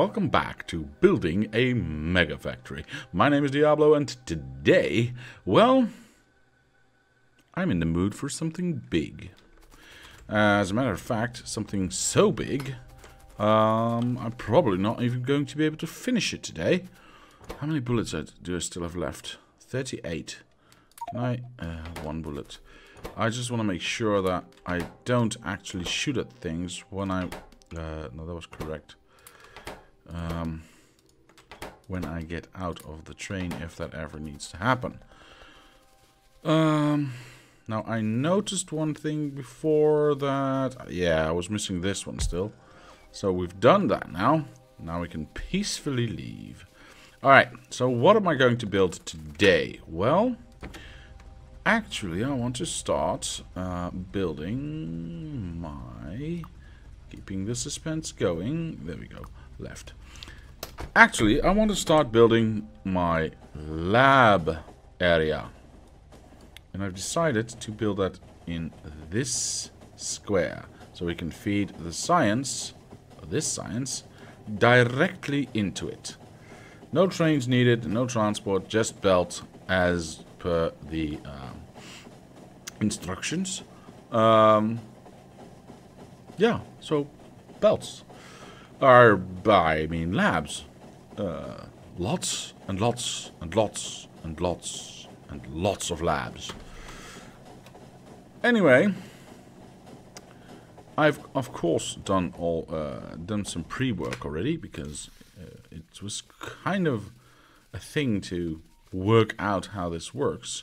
welcome back to Building a Mega Factory. My name is Diablo, and today, well, I'm in the mood for something big. As a matter of fact, something so big, I'm probably not even going to be able to finish it today. How many bullets do I still have left? 38. Can I? One bullet. I just want to make sure that I don't actually shoot at things when I... no, that was correct. When I get out of the train, if that ever needs to happen. Now, I noticed one thing before that... Yeah, I was missing this one still. So we've done that now. Now we can peacefully leave. Alright, so what am I going to build today? Well... Actually, I want to start building my... Keeping the suspense going. There we go. Left. Actually, I want to start building my lab area. And I've decided to build that in this square. So we can feed the science, this science, directly into it. No trains needed, no transport, just built as per the instructions. Yeah, so belts. I mean labs. Lots and lots and lots and lots and lots of labs. Anyway, I've of course done some pre-work already because it was kind of a thing to work out how this works.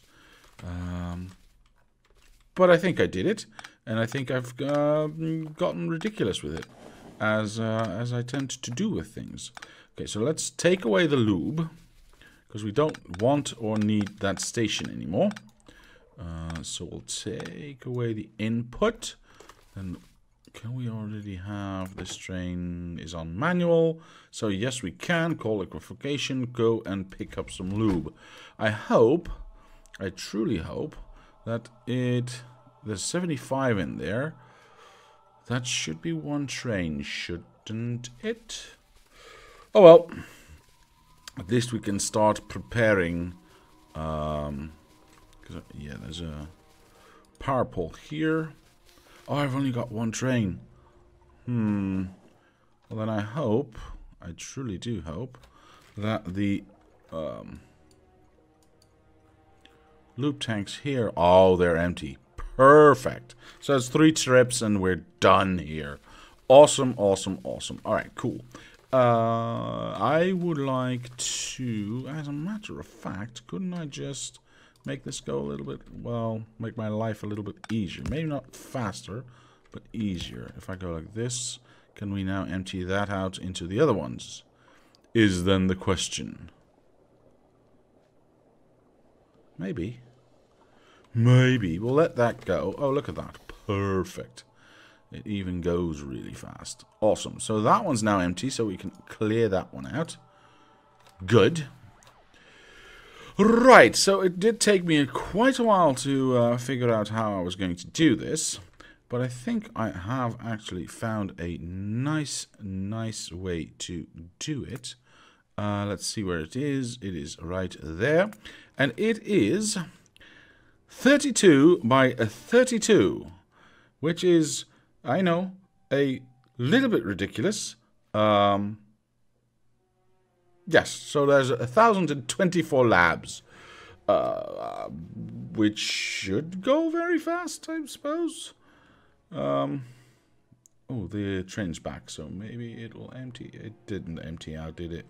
But I think I did it, and I think I've gotten ridiculous with it, as I tend to do with things. Okay, so let's take away the lube, because we don't want or need that station anymore. So we'll take away the input. Then can we already have this train is on manual? So yes, we can call liquefaction, go and pick up some lube. I truly hope that there's 75 in there. That should be one train, shouldn't it? Oh well. At least we can start preparing. Yeah, there's a power pole here. Oh, I've only got one train. Well, then I truly do hope, that the loop tanks here, oh, they're empty. Perfect. So it's 3 trips and we're done here. Awesome, awesome, awesome. All right, cool. I would like to, as a matter of fact, couldn't I just make this go a little bit, well, make my life a little bit easier. Maybe not faster, but easier. If I go like this, can we now empty that out into the other ones? Is then the question. Maybe. Maybe. We'll let that go. Oh, look at that. Perfect. It even goes really fast. Awesome. So that one's now empty, so we can clear that one out. Good. Right, so it did take me quite a while to figure out how I was going to do this. But I think I have actually found a nice way to do it. Let's see where it is. It is right there. And it is 32 by 32, which is, I know, a little bit ridiculous. Yes, so there's 1,024 labs, which should go very fast, I suppose. Oh, the train's back, so maybe it will empty. It didn't empty out, did it?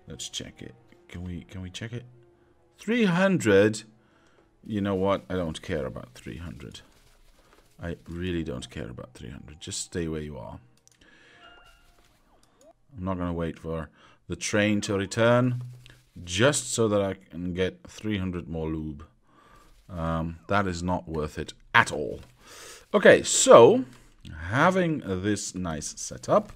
Let's check it. Can we check it? 300. You know what? I don't care about 300. I really don't care about 300. Just stay where you are. I'm not going to wait for the train to return just so that I can get 300 more lube. That is not worth it at all. Okay, so having this nice setup,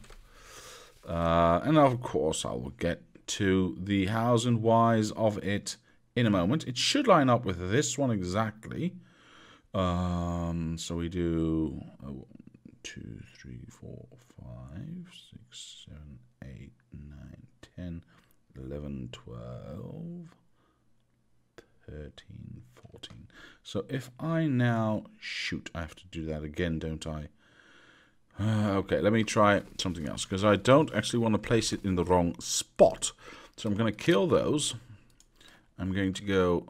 and of course I will get to the hows and whys of it in a moment. It should line up with this one exactly. So we do 1, 2, 3, 4, 5, 6, 7, 8, 9, 10, 11, 12, 13, 14. So if I now shoot, I have to do that again, don't I? Okay, let me try something else, because I don't actually want to place it in the wrong spot. So I'm going to kill those. I'm going to go...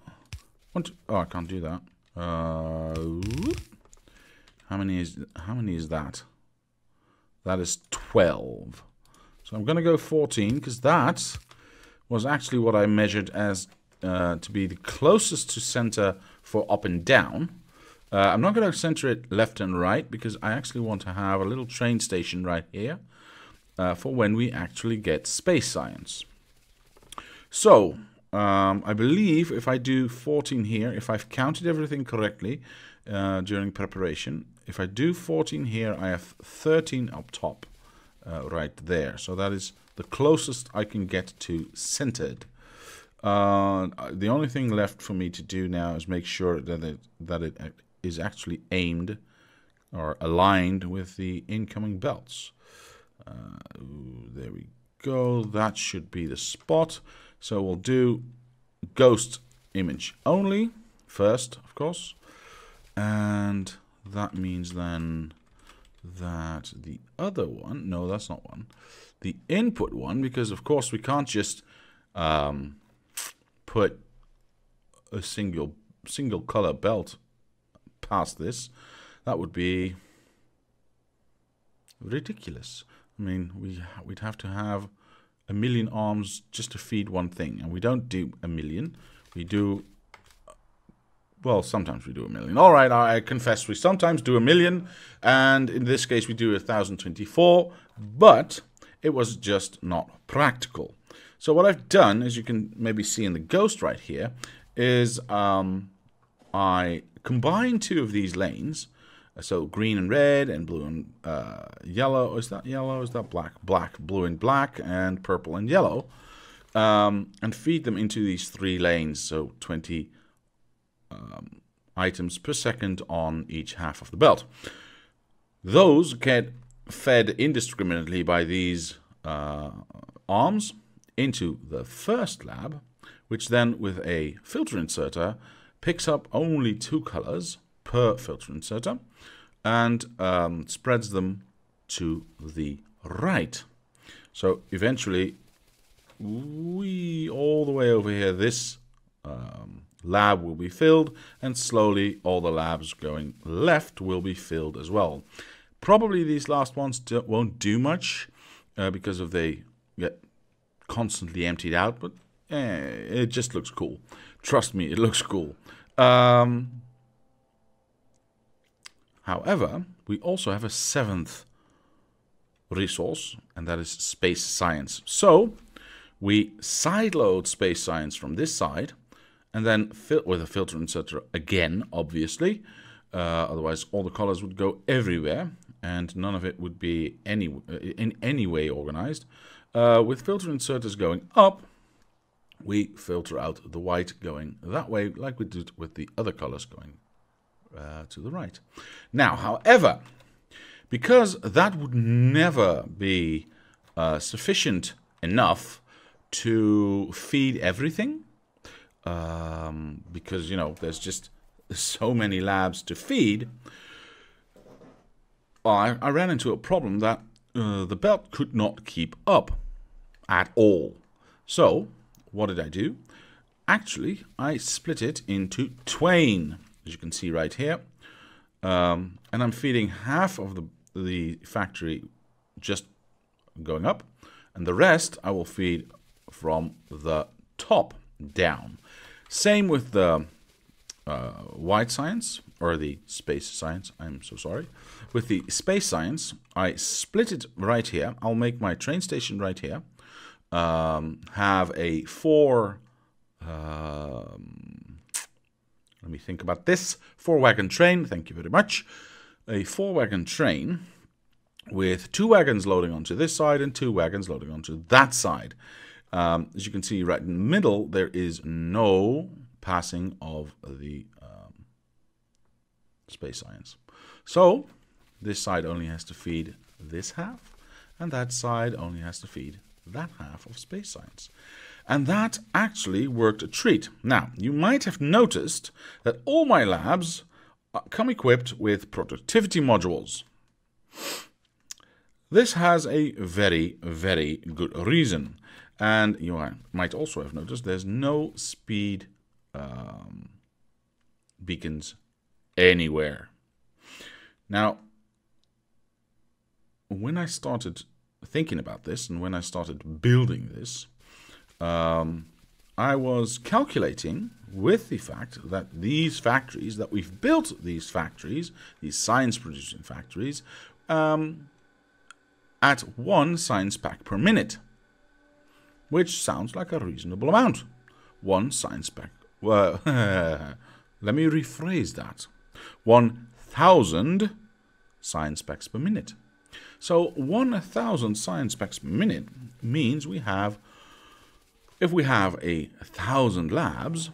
Oh, I can't do that. How many is that? That is 12. So I'm going to go 14, because that was actually what I measured as to be the closest to center for up and down. I'm not going to center it left and right, because I actually want to have a little train station right here for when we actually get space science. So I believe if I do 14 here, if I've counted everything correctly during preparation, if I do 14 here, I have 13 up top right there. So that is the closest I can get to centered. The only thing left for me to do now is make sure that it is actually aimed or aligned with the incoming belts. There we go. That should be the spot. So we'll do ghost image only first, of course. And that means then that the other one, no, that's not one. The input one, because of course we can't just put a single color belt past this. That would be ridiculous. I mean, we'd have to have a million arms just to feed one thing, and we don't do a million. We do, well, sometimes we do a million. All right, I confess we sometimes do a million, and in this case we do 1024, but it was just not practical. So what I've done, as you can maybe see in the ghost right here, is I combine two of these lanes, so green and red and blue and yellow. Is that yellow? Is that black? Black, blue and black, and purple and yellow, and feed them into these three lanes, so 20 items per second on each half of the belt. Those get fed indiscriminately by these arms into the first lab, which then with a filter inserter picks up only 2 colors per filter inserter and spreads them to the right. So eventually all the way over here, this lab will be filled, and slowly all the labs going left will be filled as well. Probably these last ones won't do much because they get constantly emptied out, but it just looks cool. Trust me, it looks cool. However, we also have a 7th resource, and that is space science. So we sideload space science from this side, and then fill with a filter inserter again, obviously. Otherwise, all the colors would go everywhere, and none of it would be in any way organized. With filter inserters going up, we filter out the white going that way, like we did with the other colors going to the right. Now, however, because that would never be sufficient enough to feed everything, because, you know, there's just so many labs to feed, I ran into a problem that the belt could not keep up at all. So what did I do? Actually, I split it into twain, as you can see right here, and I'm feeding half of the factory just going up, and the rest I will feed from the top down. Same with the white science, or the space science, I'm so sorry. With the space science, I split it right here. I'll make my train station right here. Have a 4, let me think about this, 4-wagon train, thank you very much. A 4-wagon train with 2 wagons loading onto this side and 2 wagons loading onto that side. As you can see right in the middle, there is no passing of the space science. So this side only has to feed this half, and that side only has to feed that half of space science. And that actually worked a treat. Now, you might have noticed that all my labs come equipped with productivity modules. This has a very, very good reason. And you might also have noticed there's no speed beacons anywhere. Now, when I started thinking about this and when I started building this, I was calculating with the fact that these factories, that we've built these factories, these science-producing factories, at 1 science pack per minute, which sounds like a reasonable amount. 1 science pack. Well, let me rephrase that. 1,000 science packs per minute. So 1,000 science packs per minute means we have, if we have 1,000 labs,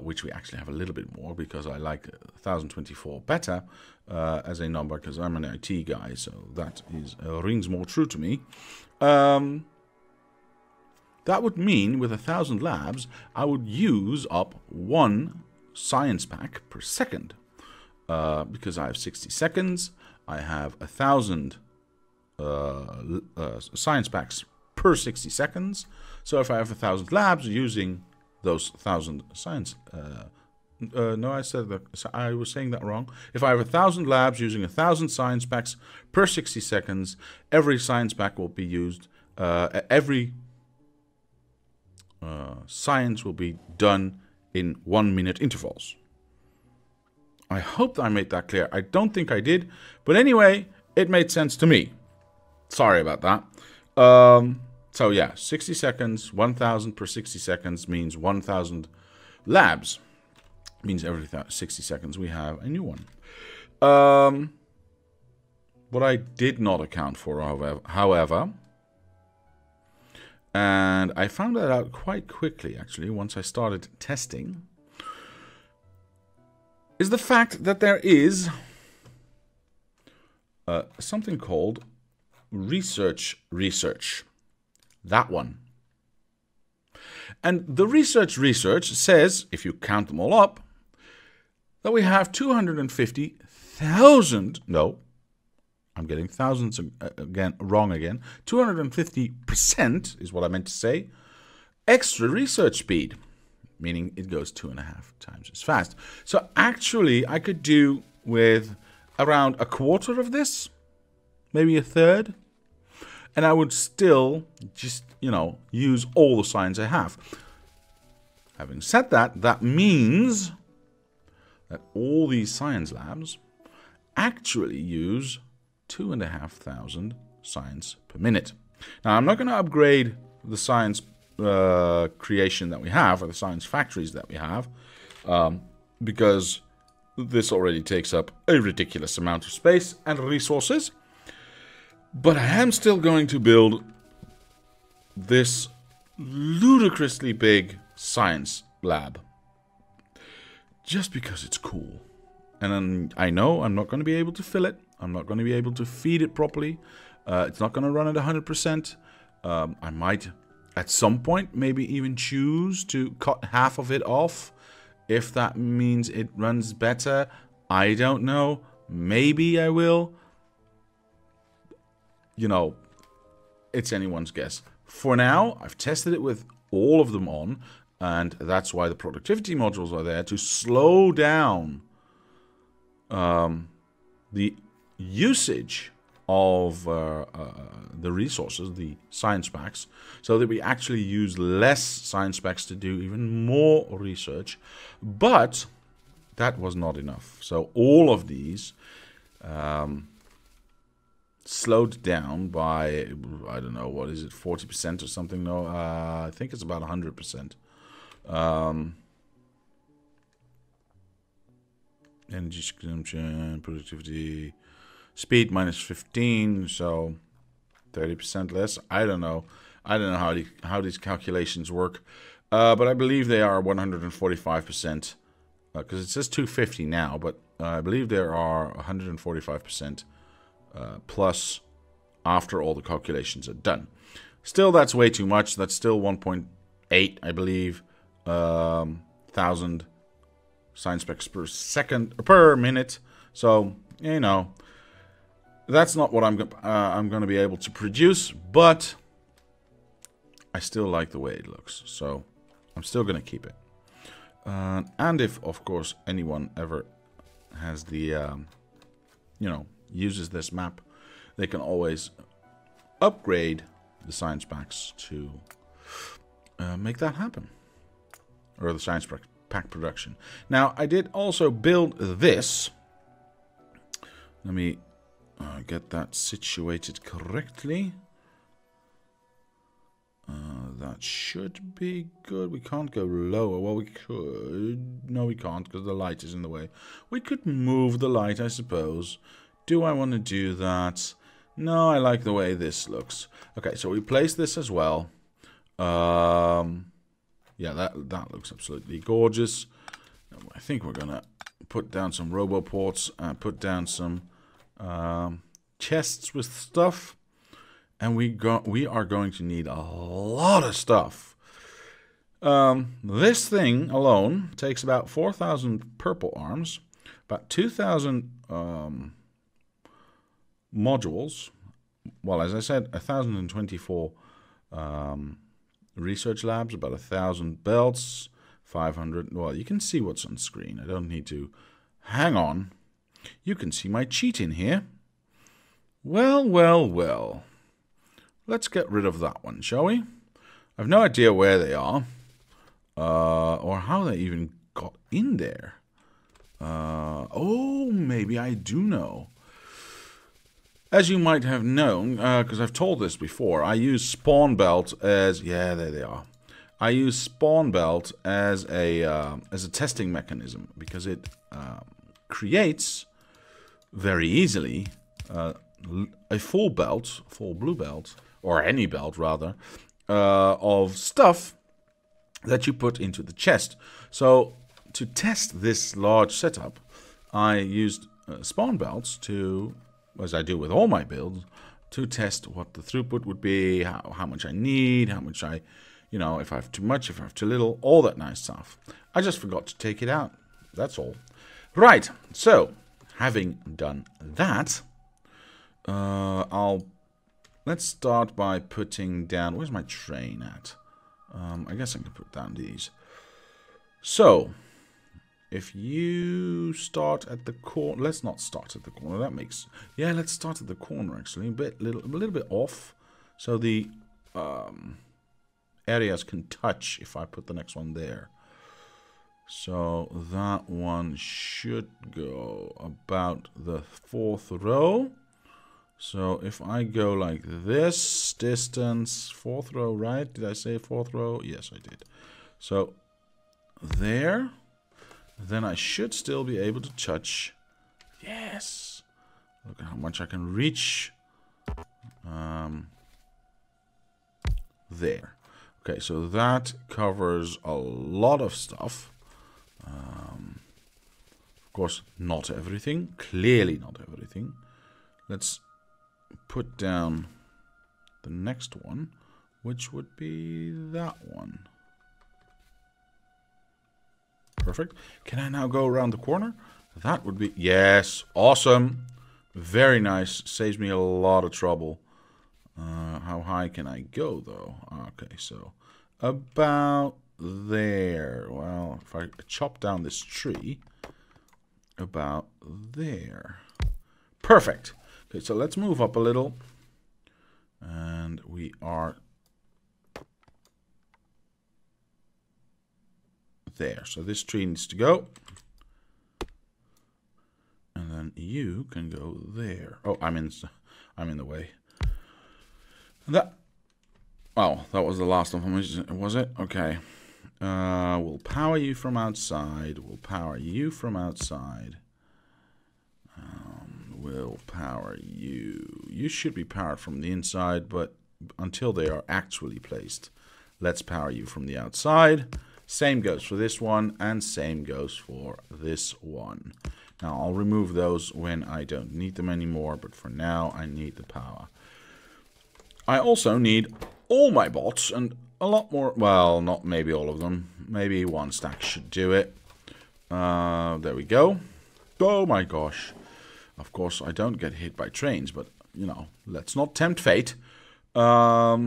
which we actually have a little bit more because I like 1024 better as a number because I'm an IT guy, so that rings more true to me. That would mean with 1,000 labs, I would use up 1 science pack per second. Because I have 60 seconds, I have 1,000 science packs per 60 seconds. So if I have 1,000 labs using those 1,000 science... no, I was saying that wrong. If I have 1,000 labs using 1,000 science packs per 60 seconds, every science pack will be used... every science will be done in 1-minute intervals. I hope I made that clear. I don't think I did. But anyway, it made sense to me. Sorry about that. So yeah, 60 seconds, 1,000 per 60 seconds means 1,000 labs. Means every 60 seconds we have a new one. What I did not account for, however, and I found that out quite quickly, actually, once I started testing, is the fact that there is something called research. That one. And the research says, if you count them all up, that we have 250,000, no, I'm getting thousands wrong again, 250% is what I meant to say, extra research speed, meaning it goes 2.5 times as fast. So actually, I could do with around 1/4 of this, maybe 1/3, and I would still just, use all the science I have. Having said that, that means that all these science labs actually use 2,500 science per minute. Now, I'm not going to upgrade the science creation that we have, or the science factories that we have, because this already takes up a ridiculous amount of space and resources. But I am still going to build this ludicrously big science lab, just because it's cool. And then I know I'm not going to be able to fill it. I'm not going to be able to feed it properly. It's not going to run at 100%. I might, at some point, maybe even choose to cut half of it off. If that means it runs better, I don't know. Maybe I will. It's anyone's guess. For now, I've tested it with all of them on, and that's why the productivity modules are there, to slow down the usage of the resources, the science packs, so that we actually use less science packs to do even more research. But that was not enough. So all of these slowed down by, I don't know, what is it, 40% or something? No, I think it's about 100%. Energy consumption, productivity, speed minus 15, so 30% less. I don't know how these calculations work, but I believe they are 145%, because it says 250 now, but I believe there are 145% plus after all the calculations are done. Still, that's way too much. That's still 1.8, I believe, thousand science specs per minute. So, you know, that's not what I'm going to be able to produce, but I still like the way it looks. So I'm still going to keep it. And if, of course, anyone ever has the, you know, uses this map, they can always upgrade the science packs to make that happen. Or the science pack production. Now, I did also build this. Let me get that situated correctly. That should be good. We can't go lower. Well, we could. No, we can't because the light is in the way. We could move the light, I suppose. Do I want to do that? No, I like the way this looks. Okay, so we place this as well. Yeah, that looks absolutely gorgeous. I think we're going to put down some roboports, put down some chests with stuff. And we are going to need a lot of stuff. This thing alone takes about 4,000 purple arms, about 2,000 modules. Well, as I said, 1,024 research labs, about 1,000 belts, 500. Well, you can see what's on screen. I don't need to. Hang on. You can see my cheat in here. Well, well, well. Let's get rid of that one, shall we? I've no idea where they are. Or how they even got in there. Oh, maybe I do know. As you might have known, because I've told this before, I use spawn belt as... Yeah, there they are. I use spawn belt as a testing mechanism because it creates very easily a full blue belt, or any belt rather, of stuff that you put into the chest. So to test this large setup, I used spawn belts to, as I do with all my builds, to test what the throughput would be, how much I need, how much I, you know, if I have too much, if I have too little, all that nice stuff. I just forgot to take it out. That's all. Right, so having done that, let's start by putting down... Where's my train at? I guess I can put down these. So, if you start at the corner... Let's not start at the corner. That makes... Yeah, let's start at the corner, actually. A little bit off. So the areas can touch if I put the next one there. So that one should go about the 4th row. So if I go like this, distance, 4th row, right? Did I say 4th row? Yes, I did. So there, then I should still be able to touch. Yes. Look at how much I can reach. There. Okay, so that covers a lot of stuff. Of course, not everything. Clearly not everything. Let's put down the next one, which would be that one. Perfect. Can I now go around the corner? That would be... Yes, awesome. Very nice. Saves me a lot of trouble. How high can I go, though? Okay, so about there. Well, if I chop down this tree, about there. Perfect. Okay, so let's move up a little. And we are there. So this tree needs to go. And then you can go there. Oh, I'm in the way. That... Oh, that was the last of them, was it? Okay. We'll power you from outside. We'll power you from outside. We'll power you. You should be powered from the inside, but until they are actually placed, let's power you from the outside. Same goes for this one, and same goes for this one. Now, I'll remove those when I don't need them anymore, but for now, I need the power. I also need all my bots and a lot more. Well, not maybe all of them. Maybe one stack should do it. There we go. Oh my gosh. Of course, I don't get hit by trains, but, you know, let's not tempt fate. So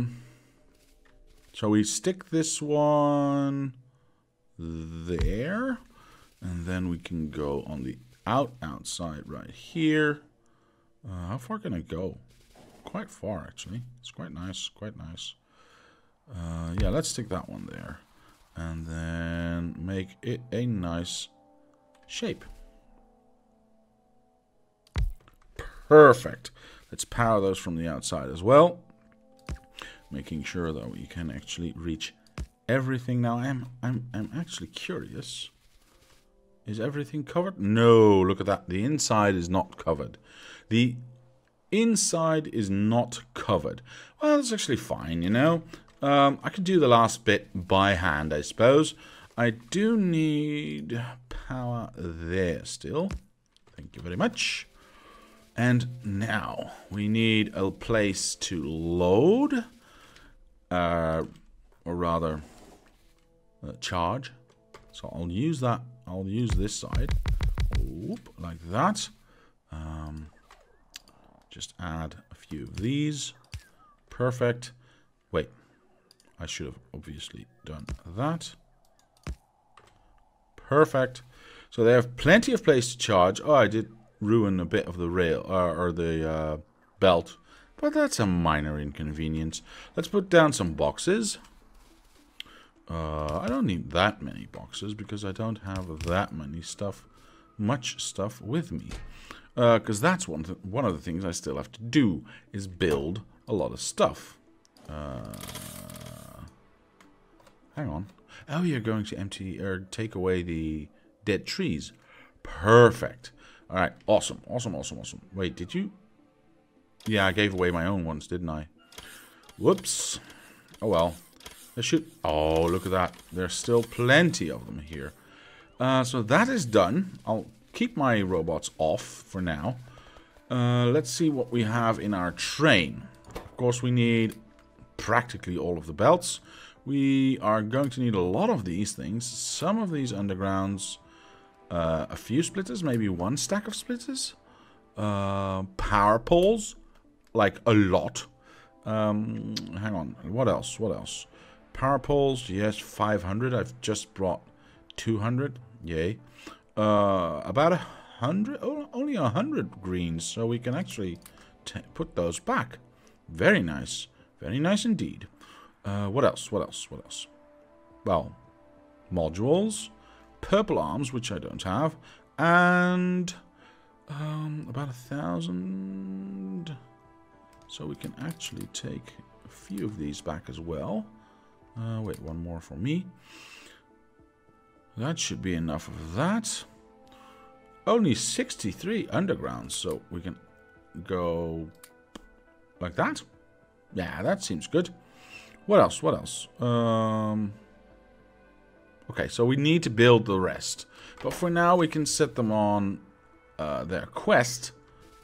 we stick this one there. And then we can go on the outside right here. How far can I go? Quite far, actually. It's quite nice, quite nice. Yeah, let's stick that one there. And then make it a nice shape. Perfect. Let's power those from the outside as well. Making sure that we can actually reach everything. Now, I'm actually curious. Is everything covered? No, look at that. The inside is not covered. The inside is not covered. Well, that's actually fine, you know. I could do the last bit by hand, I suppose. I do need power there still. Thank you very much. And now we need a place to load, or rather charge. So I'll use that. I'll use this side, like that. Just add a few of these. Perfect. Wait, I should have obviously done that. Perfect. So they have plenty of place to charge. Oh, I did ruin a bit of the rail or the belt, but that's a minor inconvenience. Let's put down some boxes. I don't need that many boxes because I don't have that much stuff with me. Because that's one of the things I still have to do is build a lot of stuff. Hang on. Oh, you're going to empty or take away the dead trees. Perfect. All right. Awesome. Awesome. Awesome. Awesome. Wait, did you? Yeah, I gave away my own ones, didn't I? Whoops. Oh well. Oh, look at that. There's still plenty of them here. So that is done. I'll keep my robots off for now. Let's see what we have in our train. Of course, we need practically all of the belts. We are going to need a lot of these things. Some of these undergrounds, a few splitters, maybe one stack of splitters. Power poles, like a lot. Hang on, what else? What else? Power poles, yes, 500. I've just brought 200. Yay. About 100, only 100 greens, so we can actually put those back. Very nice. Very nice indeed. What else? What else? What else? Well, modules, purple arms, which I don't have, and about 1,000. So we can actually take a few of these back as well. Wait, one more for me. That should be enough of that. Only 63 undergrounds, so we can go like that. Yeah, that seems good. What else? What else? Okay, so we need to build the rest. But for now, we can set them on their quest.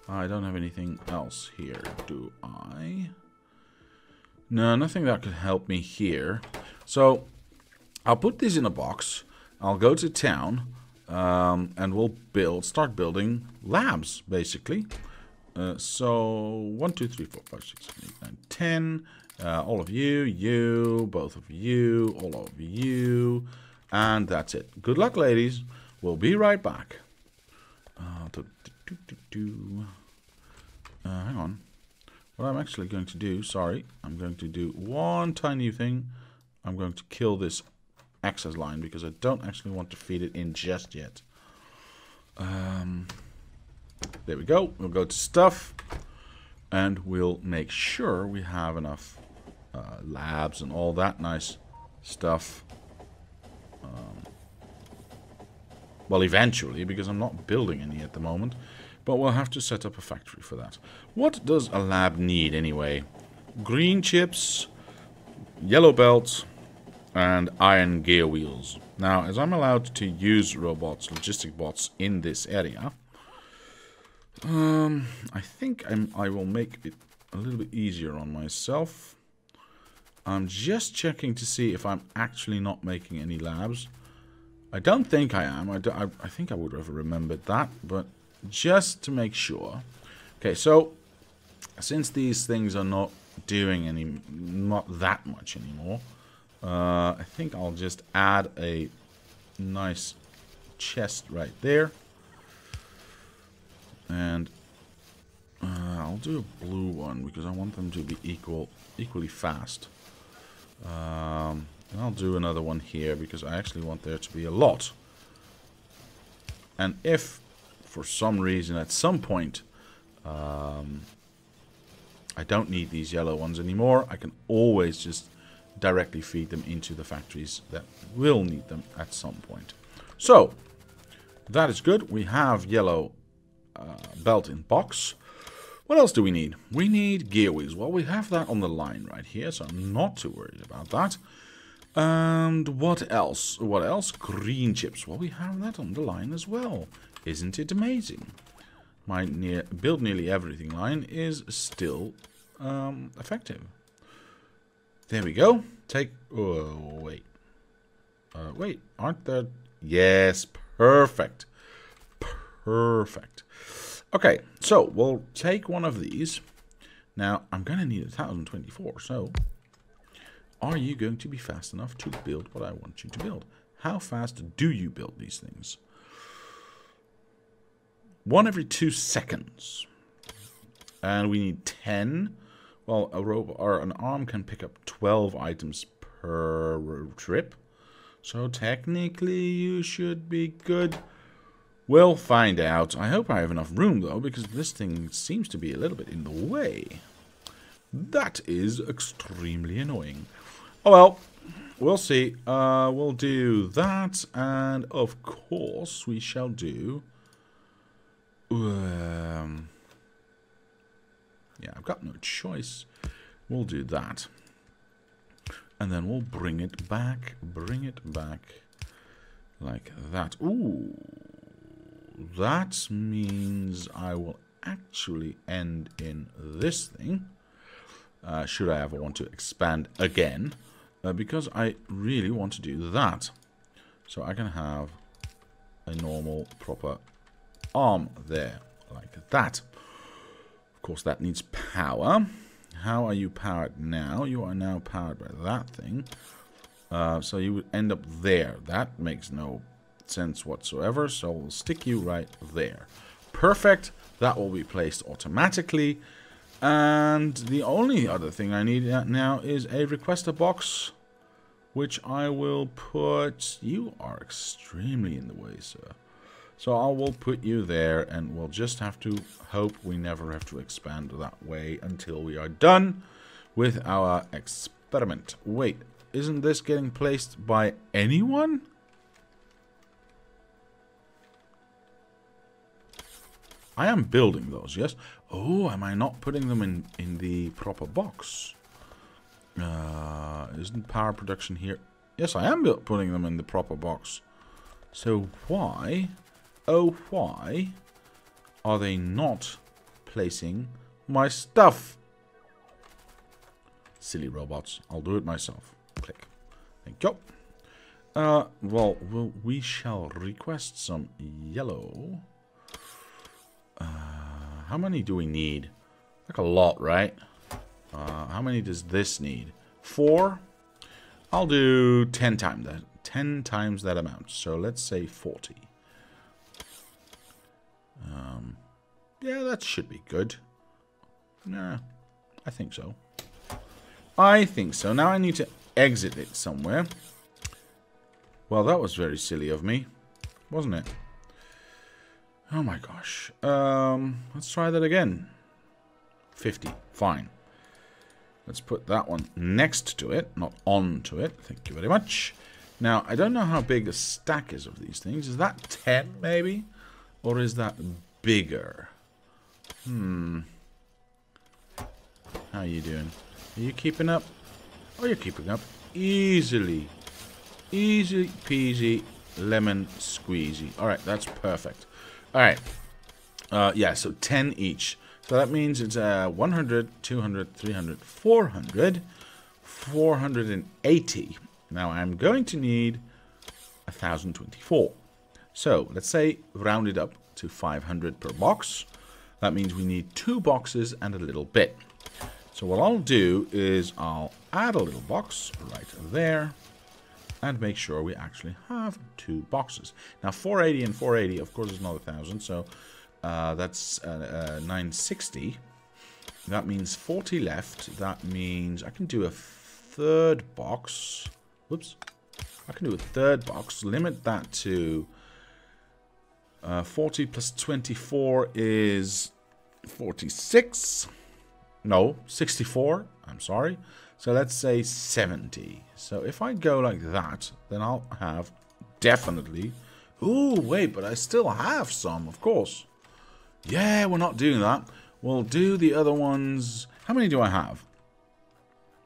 I don't have anything else here, do I? No, nothing that could help me here. So I'll put these in a box. I'll go to town, and we'll start building labs, basically. So 1, 2, 3, 4, 5, 6, 7, 8, 9, 10. All of you, both of you, all of you, and that's it. Good luck, ladies. We'll be right back. Hang on. What I'm actually going to do, sorry, I'm going to do one tiny thing. I'm going to kill this access line because I don't actually want to feed it in just yet. There we go. We'll go to stuff, and we'll make sure we have enough labs and all that nice stuff. Well, eventually, because I'm not building any at the moment. But we'll have to set up a factory for that. What does a lab need anyway? Green chips, yellow belts, and iron gear wheels. Now, as I'm allowed to use robots, logistic bots in this area, I think I will make it a little bit easier on myself. I'm just checking to see if I'm actually not making any labs. I don't think I am. I think I would have remembered that, but just to make sure. Okay, so since these things are not doing not that much anymore, I think I'll just add a nice chest right there. And I'll do a blue one because I want them to be equally fast. And I'll do another one here because I actually want there to be a lot. And if for some reason at some point I don't need these yellow ones anymore, I can always just directly feed them into the factories that will need them at some point. So that is good. We have yellow belt in box. What else do we need? We need gear wheels. Well, we have that on the line right here, so I'm not too worried about that. And what else? What else? Green chips. Well, we have that on the line as well. Isn't it amazing? My build nearly everything line is still effective. There we go. Oh, wait. Wait, aren't there... Yes, perfect. Perfect. Okay, so we'll take one of these. Now, I'm going to need 1024, so... Are you going to be fast enough to build what I want you to build? How fast do you build these things? 1 every 2 seconds. And we need 10. Well, a robot or an arm can pick up 12 items per trip. So technically you should be good. We'll find out. I hope I have enough room though, because this thing seems to be a little bit in the way. That is extremely annoying. Oh well, we'll see. We'll do that, and of course we shall do... yeah, I've got no choice. We'll do that. And then we'll bring it back like that. Ooh, that means I will actually end in this thing. Should I ever want to expand again. Because I really want to do that. So I can have a normal, proper arm there, like that. Of course, that needs power. How are you powered now? You are now powered by that thing. So you would end up there. That makes no sense whatsoever. So we'll stick you right there. Perfect. That will be placed automatically. And the only other thing I need now is a requester box, which I will put... You are extremely in the way, sir. So I will put you there, and we'll just have to hope we never have to expand that way until we are done with our experiment. Wait, isn't this getting placed by anyone? I am building those, yes? Oh, am I not putting them in the proper box? Isn't power production here? Yes, I am putting them in the proper box. So why, oh why, are they not placing my stuff? Silly robots. I'll do it myself. Click. Thank you. Well, we shall request some yellow. How many do we need? Like a lot, right? How many does this need? 4? I'll do 10 times that. 10 times that amount. So let's say 40. Yeah, that should be good. Nah, I think so. I think so. Now I need to exit it somewhere. Well, that was very silly of me, wasn't it? Oh my gosh. Let's try that again. 50. Fine. Let's put that one next to it, not onto it. Thank you very much. Now, I don't know how big the stack is of these things. Is that 10 maybe? Or is that bigger? How are you doing? Are you keeping up? Oh, you're keeping up. Easily. Easy peasy lemon squeezy. Alright, that's perfect. Alright. Yeah, so 10 each. So that means it's 100, 200, 300, 400, 480. Now I'm going to need 1024. So let's say round it up to 500 per box. That means we need 2 boxes and a little bit. So what I'll do is I'll add a little box right there and make sure we actually have 2 boxes. Now 480 and 480, of course, is not 1000, so that's 960. That means 40 left. That means I can do a third box. Whoops. I can do a third box. Limit that to 40 plus 24 is 46. No, 64. I'm sorry. So let's say 70. So if I go like that, then I'll have definitely... Ooh, wait, but I still have some, of course. Yeah, we're not doing that. We'll do the other ones. How many do I have?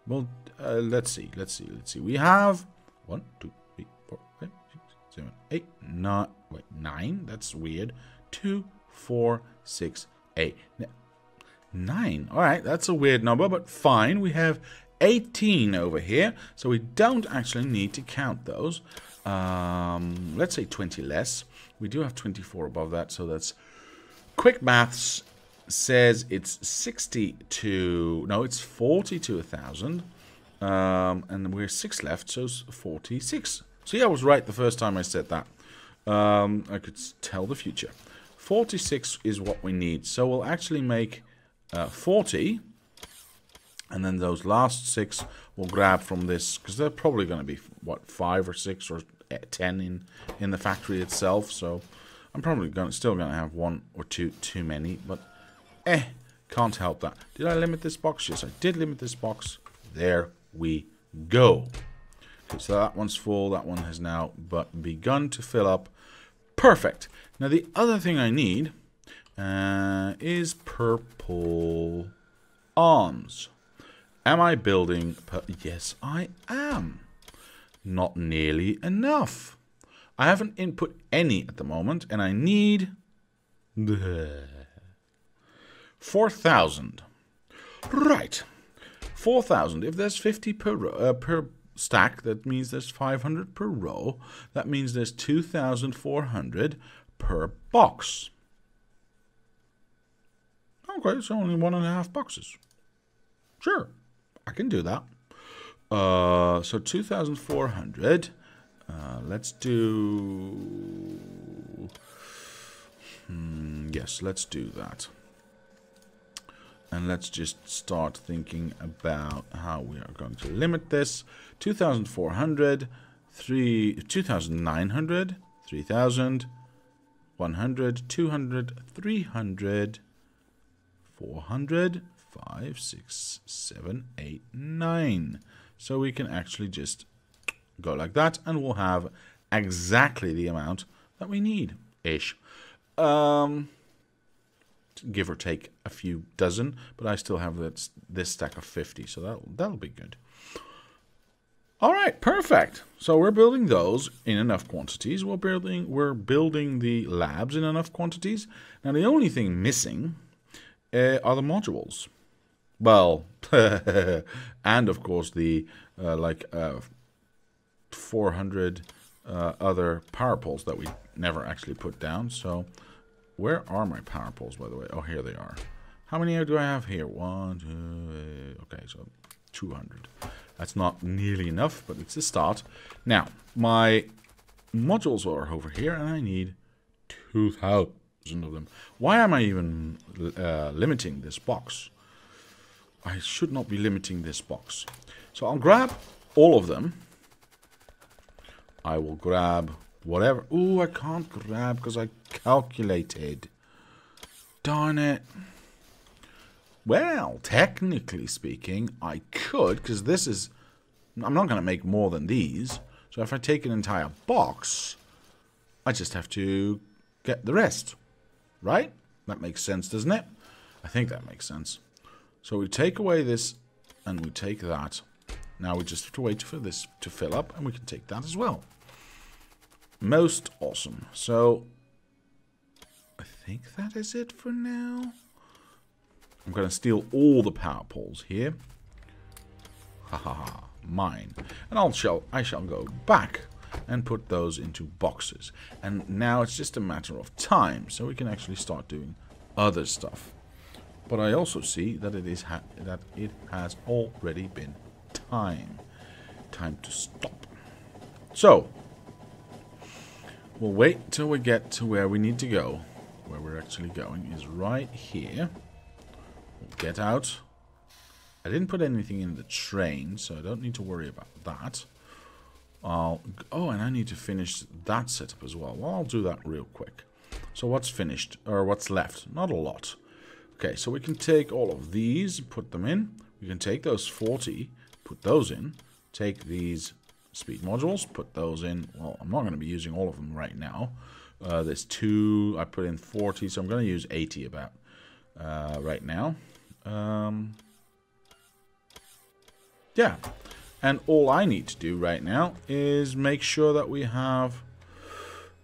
Well, let's see. We have 1, 2, 3, 4, 5, 6, 7, 8, 9. Wait, 9? That's weird. 2, 4, 6, 8. 9. All right, that's a weird number, but fine. We have 18 over here, so we don't actually need to count those. Let's say 20 less. We do have 24 above that, so that's quick maths says it's 60 to... No, it's 40 to 1,000. And we're 6 left, so it's 46. See, I was right the first time I said that. I could tell the future. 46 is what we need. So we'll actually make 40. And then those last 6 we'll grab from this. Because they're probably going to be, what, 5 or 6 or 10 in the factory itself. So I'm probably still going to have 1 or 2 too many. But, can't help that. Did I limit this box? Yes, I did limit this box. There we go. Okay, so that one's full. That one has now begun to fill up. Perfect. Now the other thing I need is purple arms. Am I building? Yes, I am. Not nearly enough. I haven't input any at the moment, and I need 4,000. Right. 4,000. If there's 50 per stack, that means there's 500 per row. That means there's 2,400 per box. Okay, so only 1.5 boxes. Sure, I can do that. So 2,400. Let's do... yes, let's do that. And let's just start thinking about how we are going to limit this. 2,400, 2,900, 3,000, 100, 200, 300, 400, 5, 6, 7, 8, 9. So we can actually just go like that, and we'll have exactly the amount that we need-ish. Give or take a few dozen, but I still have this stack of 50, so that'll be good. All right, perfect. So we're building those in enough quantities. We're building the labs in enough quantities. Now the only thing missing are the modules. Well, and of course the 400 other power poles that we never actually put down. So where are my power poles, by the way? Oh, here they are. How many do I have here? 1, 2, okay, so 200. That's not nearly enough, but it's a start. Now, my modules are over here, and I need 2,000 of them. Why am I even limiting this box? I should not be limiting this box. So I'll grab all of them. I will grab whatever. Ooh, I can't grab because I calculated. Darn it. Well, technically speaking, I could, because this is... I'm not going to make more than these. So if I take an entire box, I just have to get the rest. Right? That makes sense, doesn't it? I think that makes sense. So we take away this, and we take that. Now we just have to wait for this to fill up, and we can take that as well. Most awesome. So I think that is it for now. I'm going to steal all the power poles here. Ha ha ha. Mine. And I shall go back and put those into boxes. And now it's just a matter of time, so we can actually start doing other stuff. But I also see that it has already been time. Time to stop. So, we'll wait till we get to where we need to go. Where we're actually going is right here. We'll get out. I didn't put anything in the train, so I don't need to worry about that. Oh, and I need to finish that setup as well. Well, I'll do that real quick. So what's finished? Or what's left? Not a lot. Okay, so we can take all of these, put them in. We can take those 40, put those in. Take these speed modules, put those in. Well, I'm not going to be using all of them right now. There's 2, I put in 40, so I'm going to use 80 about right now. Yeah, and all I need to do right now is make sure that we have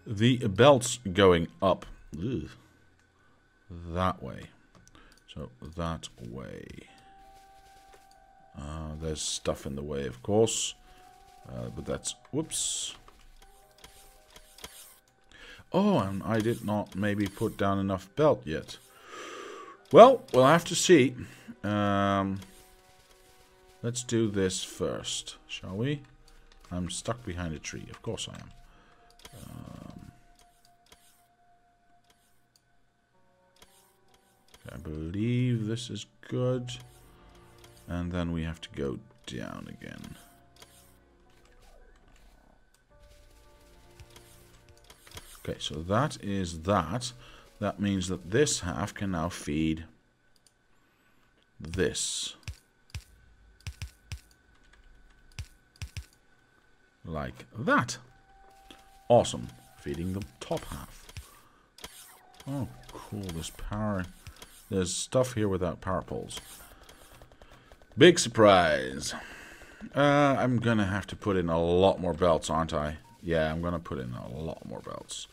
the belts going up. Ugh. That way. So that way. There's stuff in the way, of course. But that's... Whoops. Oh, and I did not maybe put down enough belt yet. Well, we'll have to see. Let's do this first, shall we? I'm stuck behind a tree. Of course I am. I believe this is good. And then we have to go down again. Okay, so that is that. That means that this half can now feed this. Like that. Awesome. Feeding the top half. Oh, cool. There's stuff here without power poles. Big surprise. I'm going to have to put in a lot more belts, aren't I? Yeah, I'm going to put in a lot more belts.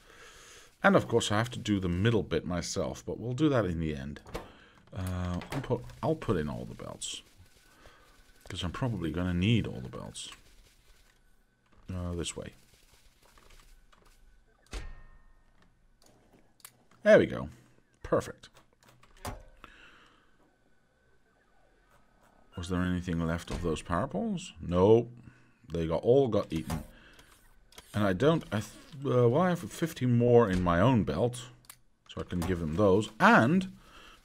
And of course I have to do the middle bit myself, but we'll do that in the end. I'll put in all the belts. Because I'm probably going to need all the belts. This way. There we go. Perfect. Was there anything left of those power poles? No. They all got eaten. And I don't... well, I have 50 more in my own belt. So I can give them those. And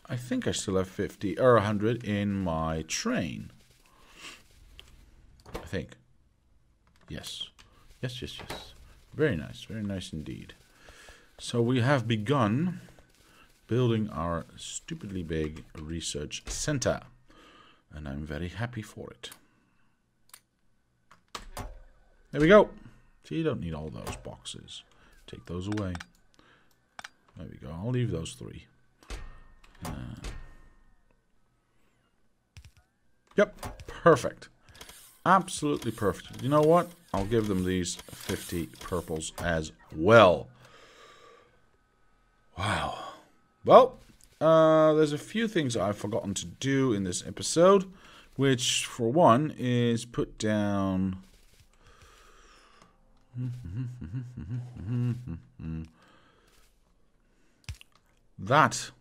I think I still have 50 or 100 in my train. I think. Yes. Yes, yes, yes. Very nice. Very nice indeed. So we have begun building our stupidly big research center. And I'm very happy for it. There we go. See, you don't need all those boxes. Take those away. There we go. I'll leave those 3. Yep. Perfect. Absolutely perfect. You know what? I'll give them these 50 purples as well. Wow. Well, there's a few things I've forgotten to do in this episode, which, for one, is put down... that.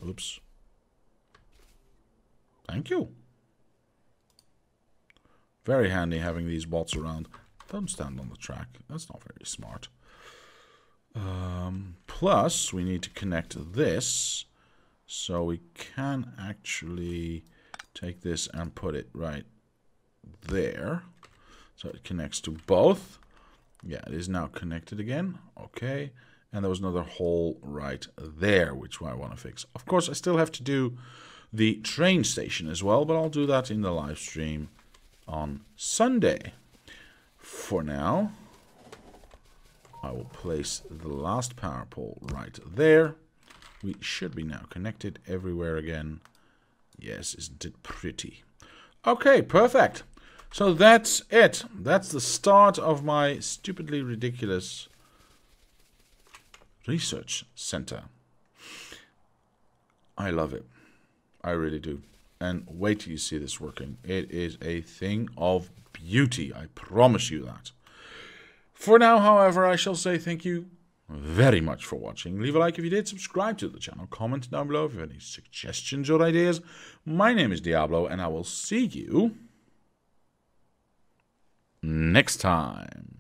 Oops. Thank you. Very handy having these bots around. Don't stand on the track. That's not very smart. Plus, we need to connect this. So we can actually take this and put it right there. So it connects to both. Yeah, it is now connected again. Okay. And there was another hole right there, which I want to fix. Of course, I still have to do the train station as well, but I'll do that in the live stream on Sunday. For now, I will place the last power pole right there. We should be now connected everywhere again. Yes, isn't it pretty? Okay, perfect. So that's it. That's the start of my stupidly ridiculous research center. I love it. I really do. And wait till you see this working. It is a thing of beauty. I promise you that. For now, however, I shall say thank you very much for watching. Leave a like if you did. Subscribe to the channel. Comment down below if you have any suggestions or ideas. My name is Diablo, and I will see you next time.